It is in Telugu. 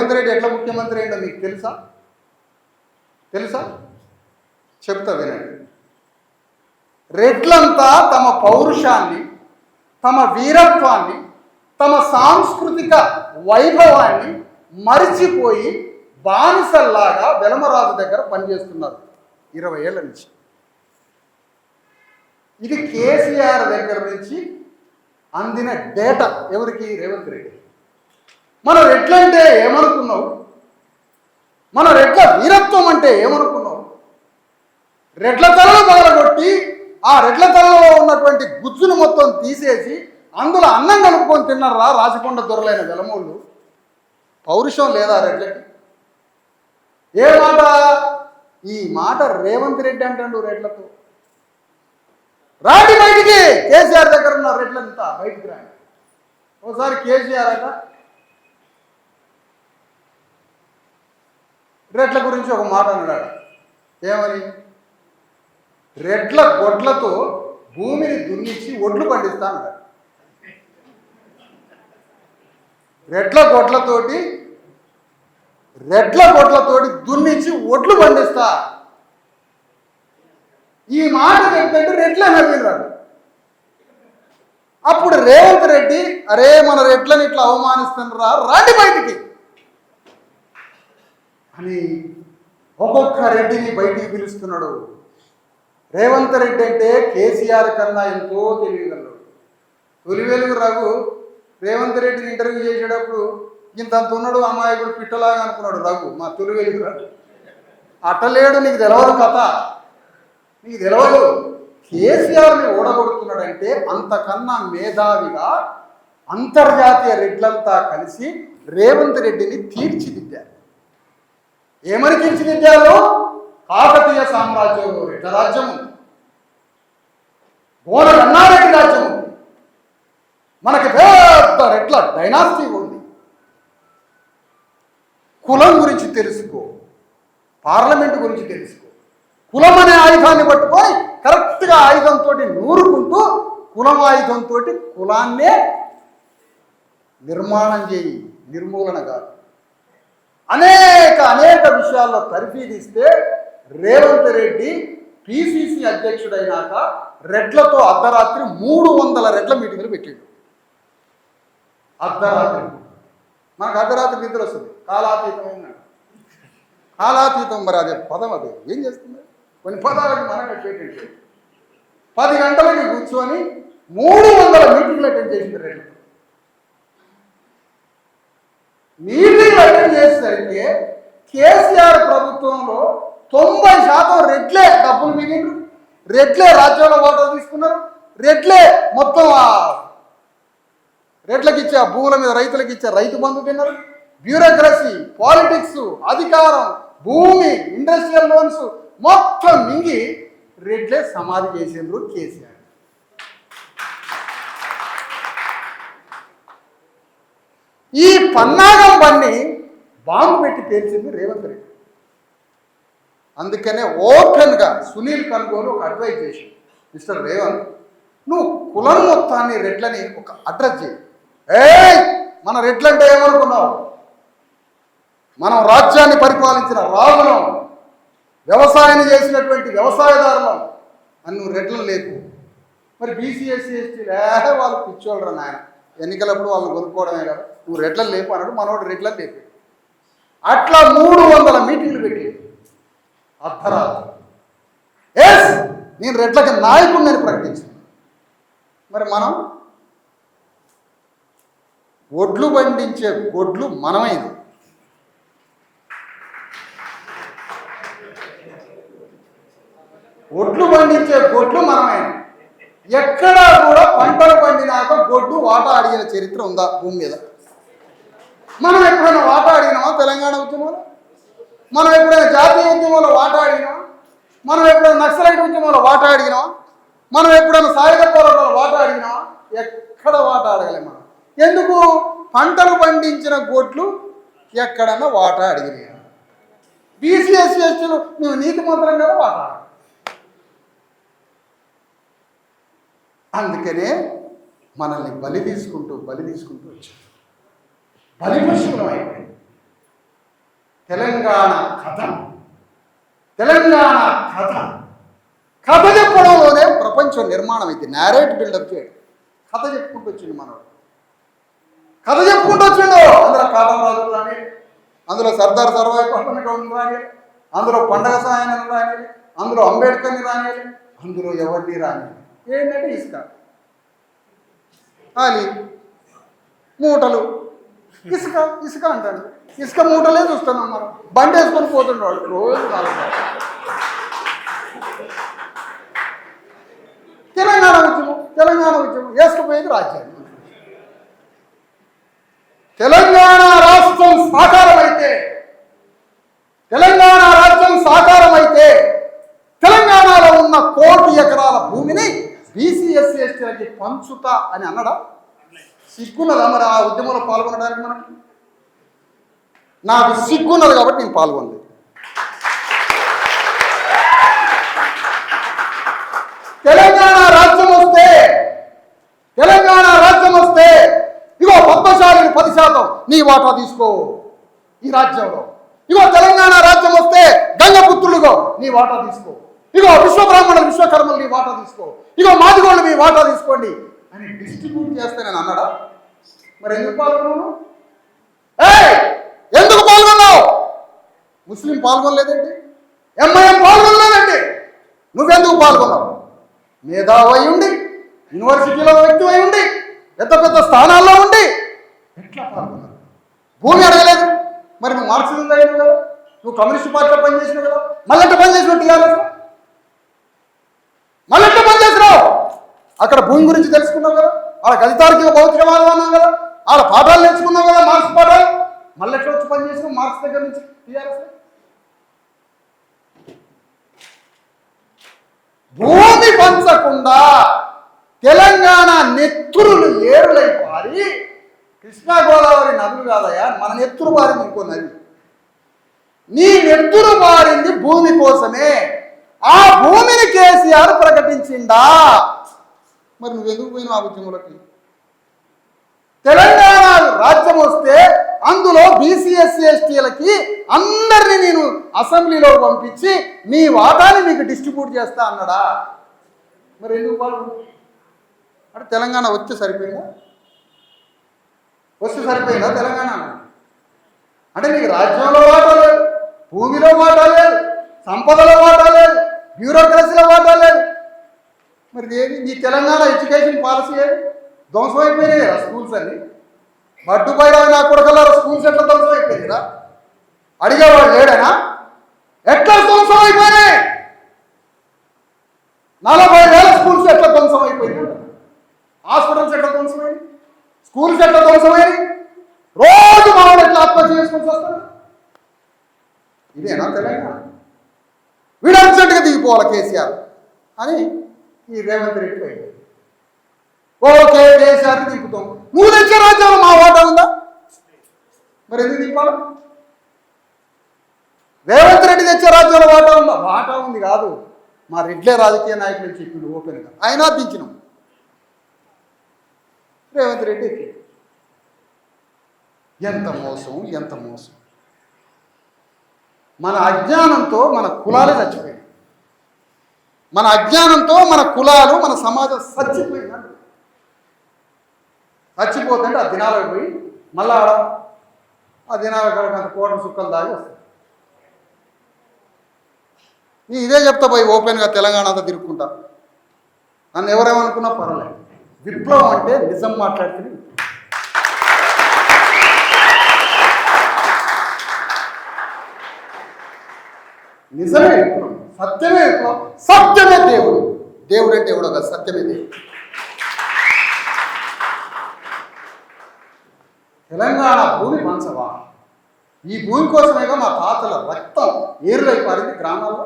రేవంత్ రెడ్డి ఎట్లా ముఖ్యమంత్రి అయిందో మీకు తెలుసా? చెప్తా వినండి. రెడ్లంతా తమ పౌరుషాన్ని, తమ వీరత్వాన్ని, తమ సాంస్కృతిక వైభవాన్ని మరిచిపోయి బానిసల్లాగా వెలమరాజు దగ్గర పనిచేస్తున్నారు 20 ఏళ్ల నుంచి. ఇది కేసీఆర్ దగ్గర నుంచి అందిన డేటా. ఎవరికి? రేవంత్ రెడ్డి. మన రెడ్లంటే ఏమనుకున్నావు? మన రెడ్ల వీరత్వం అంటే ఏమనుకున్నావు? రెడ్ల తలలో పగలగొట్టి ఆ రెడ్ల తలలో ఉన్నటువంటి గుజ్జును మొత్తం తీసేసి అందులో అన్నం కలుపుకొని తిన్నారా రాజకొండ దొరలైన వెలమూళ్ళు. పౌరుషం లేదా రెడ్లకి? ఏ మాట? ఈ మాట రేవంత్ రెడ్డి అంటాడు రెడ్లతో. రాండి బయటికి, కేసీఆర్ దగ్గర ఉన్న రెడ్లంతా బయటికి రాండి. ఒకసారి కేసీఆర్ అట రెడ్ల గురించి ఒక మాట అన్నాడు. ఏమని? రెడ్ల గొడ్లతో భూమిని దున్నించి ఒడ్లు పండిస్తా అన్నాడు. రెడ్ల గొడ్లతోటి దున్నించి ఒడ్లు పండిస్తా. ఈ మాట చెప్తుంటే రెడ్ల నవ్వినాడు. అప్పుడు రేవంత్ రెడ్డి, అరే మన రెడ్లని ఇట్లా అవమానిస్తున్నారా, రాండి బయటికి అని ఒక్కొక్క రెడ్డిని బయటికి పిలుస్తున్నాడు. రేవంత్ రెడ్డి అంటే కేసీఆర్ కన్నా ఎంతో తెలియగలడు. తొలివెలుగు రఘు రేవంత్ రెడ్డిని ఇంటర్వ్యూ చేసేటప్పుడు ఇంత ఉన్నాడు, అమాయకుడు పిట్టలాగా అనుకున్నాడు రఘు. మా తొలివెలుగు రఘు అట్టలేడు. నీకు తెలియదు కథ, నీకు తెలియదు. కేసీఆర్ని ఓడగొడుతున్నాడంటే అంతకన్నా మేధావిగా అంతర్జాతీయ రెడ్లంతా కలిసి రేవంత్ రెడ్డిని తీర్చిదిద్దారు. ఏమని తీర్చిదిద్దారు? కాకతీయ సామ్రాజ్యంలో రెడ్ల రాజ్యం ఉంది, గోన గన్నారెడ్డి రాజ్యం ఉంది, మనకి పెద్ద రెడ్ల డైనాసిటీ ఉంది. కులం గురించి తెలుసుకో, పార్లమెంటు గురించి తెలుసుకో. కులం అనే ఆయుధాన్ని పట్టుకొని కరెక్ట్గా ఆయుధంతో నూరుకుంటూ కులం ఆయుధంతో కులాన్నే నిర్మాణం చేయి, నిర్మూలన కాదు. అనేక విషయాల్లో తర్ఫీదిస్తే రేవంత్ రెడ్డి పిసిసి అధ్యక్షుడైనాక రెడ్లతో అర్ధరాత్రి 300 రెడ్ల మీటింగులు పెట్టాడు. అర్ధరాత్రి. మనకు అర్ధరాత్రి నిద్ర వస్తుంది, కాలాతీతమైన కాలాతీతం. మరి అదే పదం, అదే ఏం చేస్తుంది? కొన్ని పదాలకు మనం పెట్టేటట్టు 10 గంటలకి కూర్చొని 300 మీటింగ్లు అటెండ్ చేసింది రెడ్లు. మీటింగ్లు అటెండ్ చేసేసరికి కేసీఆర్ ప్రభుత్వంలో 90% రెడ్లే డబ్బులు మిగిలిండ్రు, రెడ్లే రాజ్యంలో ఓటర్ తీసుకున్నారు, రెడ్లే మొత్తం రెడ్లకి ఇచ్చే భూముల మీద రైతులకు ఇచ్చే రైతు బంధు తిన్నారు. బ్యూరోక్రసీ, పాలిటిక్స్, అధికారం, భూమి, ఇండస్ట్రియల్ లోన్స్ మొత్తం మింగి రెడ్లే సమాధి చేసిండ్రు కేసీఆర్. ఈ పన్నాగం బండి బాంబు పెట్టి పేల్చింది రేవంత్ రెడ్డి. అందుకనే ఓపెన్గా సునీల్ కనుగోలు ఒక అడ్వైజ్ చేసి, మిస్టర్ రేవంత్, నువ్వు కులం మొత్తాన్ని రెడ్లని ఒక అడ్రస్ చేయి. మన రెడ్లంటే ఏమనుకున్నావు? మనం రాజ్యాన్ని పరిపాలించిన రాజులం, వ్యవసాయాన్ని చేసినటువంటి వ్యవసాయదారులం అని నువ్వు రెడ్లను లేకు. మరి బీసీ ఎస్సీ ఎస్టీ వాళ్ళు పిచ్చోళ్ళరా నాయన, ఎన్నికలప్పుడు వాళ్ళని కొనుక్కోవడమే కదా, నువ్వు రెడ్లను లేపు అన్నాడు. మనోడు రెడ్లను లేపు. అట్లా 300 మీటింగ్లు పెట్టి అర్ధరాత్రి నేను రెడ్లకి నాయకుడిని ప్రకటించాను. మరి మనం ఒడ్లు పండించే గొడ్లు మనమైంది. ఒడ్లు పండించే గొడ్లు మనమైంది. ఎక్కడా కూడా పంటలు పండినాక గొడ్డు వాటా అడిగిన చరిత్ర ఉందా భూమి మీద? మనం ఎప్పుడైనా వాటా అడిగినామా? తెలంగాణ ఉద్యమంలో మనం ఎప్పుడైనా జాతీయ ఉద్యమంలో వాటా అడిగినామా? మనం ఎప్పుడైనా నక్సలైట్ ఉద్యమంలో వాటా అడిగినామా? మనం ఎప్పుడైనా సాయుధ పోరాటంలో వాటా అడిగినామా? ఎక్కడ వాటా అడగలే మనం. ఎందుకు? పంటలు పండించిన గొడ్లు ఎక్కడన్నా వాటా అడిగినాయి. బీసీ ఎస్సీ ఎస్టీలు మేము నీతి మంత్రం కదా వాటా. అందుకనే మనల్ని బలి తీసుకుంటూ వచ్చాం. బలి పశువులం అయిపోయింది. తెలంగాణ కథ, తెలంగాణ కథ, కథ చెప్పడంలోనే ప్రపంచం నిర్మాణం అయితే నేరేట్ బిల్డప్ చేయడం. కథ చెప్పుకుంటూ వచ్చిండు మనవాడు, కథ చెప్పుకుంటూ వచ్చిండు. అందులో కాటమరాజు రాని, అందులో సర్దార్ సర్వాయి పట్టణ గౌడ్ రాని, అందులో పండగ సాయనని రాని, అందులో అంబేద్కర్ని రాని, అందులో ఎవరిని రాని. ఏంటంటే ఇసుక, అది మూటలు, ఇసుక ఇసుక అంటాడు. ఇసుక మూటలే చూస్తున్నాం మనం. బండి వేసుకొని పోతుండేవాడు రోజు తెలంగాణ ఉద్యమం వేసుకుపోయేది రాజ్యాన్ని. తెలంగాణ రాష్ట్రం సాకారమైతే, తెలంగాణ రాజ్యం సాకారమైతే తెలంగాణలో ఉన్న 1 కోటి ఎకరాల భూమిని బీసీ ఎస్సీ ఎస్టీలకి పంచుతా అని అన్నడా? సిగ్గున్నదా మరి ఆ ఉద్యమంలో పాల్గొనడానికి? మనకి నాకు సిగ్గున్నది కాబట్టి నేను పాల్గొనలేదు. తెలంగాణ రాజ్యం వస్తే ఇగో పద్మశాలిని 10% నీ వాటా తీసుకో ఈ రాజ్యంలో. ఇగో తెలంగాణ రాజ్యం వస్తే గంగపుత్రులుగో నీ వాటా తీసుకో. ఇగో విశ్వబ్రాహ్మణులు విశ్వకర్మలు నీ వాటా తీసుకో. ఇగో మాదిగోళ్ళు మీ వాటా తీసుకోండి అని డిస్ట్రిబ్యూట్ చేస్తే నేను అన్నాడా? మరి ఎందుకు పాల్గొన్నాను? ఎందుకు పాల్గొన్నావు? ముస్లిం పాల్గొనలేదండి, ఎంఐఎం పాల్గొనలేదండి, నువ్వెందుకు పాల్గొన్నావు? మేధావి ఉండి, యూనివర్సిటీలో వ్యక్తి అయి ఉండి, పెద్ద పెద్ద స్థానాల్లో ఉండి ఎట్లా పాల్గొన్నావు? భూమి అడగలేదు, మరి నువ్వు మార్క్సిజం చదివినావు కదా, నువ్వు కమ్యూనిస్ట్ పార్టీలో పనిచేసినావు కదా, మళ్ళీ పనిచేసినావు టీఆర్ఎస్, మళ్ళీ పనిచేసినావు. అక్కడ భూమి గురించి తెలుసుకున్నావు కదా, వాళ్ళ గణితార్కిక భౌతికవాదం అన్నావు కదా, వాళ్ళ పాఠాలు నేర్చుకున్నావు కదా, మార్క్స్ పాఠాలు. మళ్ళీ ఎట్లా వచ్చి పనిచేసినావు మార్క్స్ దగ్గర నుంచి టీఆర్ఎస్? భూమి పంచకుండా తెలంగాణ నెత్తురులు ఏరులై పారి, కృష్ణా గోదావరి నదులు కాదయా, మన నెత్తురు పారింది ఇంకో నది. నీ నెత్తురు పారింది భూమి కోసమే. ఆ భూమిని కేసీఆర్ ప్రకటించిండా? మరి నువ్వెందుకు పోయినావు ఆ ఉద్యమంలోకి? తెలంగాణ రాజ్యం వస్తే అందులో బీసీ ఎస్సీ ఎస్టీలకి అందరినీ నేను అసెంబ్లీలో పంపించి మీ వాటాని మీకు డిస్ట్రిబ్యూట్ చేస్తా అన్నాడా? మరి ఎందుకు వాళ్ళు అంటే తెలంగాణ వస్తే సరిపోయిందా? తెలంగాణ అంటే నీకు రాజ్యంలో వాటా లేదు, భూమిలో వాటా లేదు, సంపదలో వాటా లేదు, బ్యూరోక్రసీలో వాటా లేదు. మరి ఏది నీ తెలంగాణ ఎడ్యుకేషన్ పాలసీ ఏది? ధ్వంసం అయిపోయినాయి కదా స్కూల్స్ అన్ని. బడ్డుపైన నా కొడుకల్లారా స్కూల్స్ ఎట్లా ధ్వంసం అయిపోయిందిరా? అడిగేవాడు లేడనా? ఎట్లా ధ్వంసం అయిపోయినాయి? 40,000 స్కూల్స్ ఎట్లా ధ్వంసం అయిపోయింది? హాస్పిటల్స్ ఎట్లా ధ్వంసమైంది? స్కూల్స్ ఎట్లా ధ్వంసమైంది? రోజు మామూలు ఎట్లా ఆత్మహత్య చేసుకొని వస్తారు? ఇదేనా తెలంగాణ? వీడు అర్జెంటుగా దిగిపోవాలి కేసీఆర్ అని ఈ రేవంత్ రెడ్డి పోయింది. ఓకే కేసీఆర్ని దింపుతాం. నువ్వు తెచ్చే రాజ్యంలో మా వాటా ఉందా? మరి ఎందుకు దింపాలి? రేవంత్ రెడ్డి తెచ్చే రాజ్యంలో వాటా ఉందా? వాటా ఉంది కాదు, మా రెడ్లే రాజకీయ నాయకులు చెప్పిండు ఓపెన్గా. అయినా దించినాం. రేవంత్ రెడ్డి ఎక్కి ఎంత మోసం. మన అజ్ఞానంతో మన కులాలే చచ్చిపోయాయి. మన అజ్ఞానంతో మన కులాలు, మన సమాజం చచ్చిపోయిందండి. చచ్చిపోతుంటే ఆ దినాలకు పోయి మళ్ళా ఆ దినాల కాడ కోటం సుక్కలు దాగి వస్తాయి. నీ ఇదే చెప్తా పోయి ఓపెన్గా తెలంగాణ అంతా తిరుక్కుంటా. నన్ను ఎవరేమనుకున్నా పర్వాలేదు. విప్లవం అంటే నిజం మాట్లాడుతుంది. నిజమే విప్లవం, సత్యమే విప్లవం, సత్యమే దేవుడు. దేవుడు అంటే ఎవడో కాదు, సత్యమే దేవుడు. తెలంగాణ భూమి పంచవా? ఈ భూమి కోసమేగా మా తాతల రక్తం ఏరులై పారింది గ్రామాల్లో.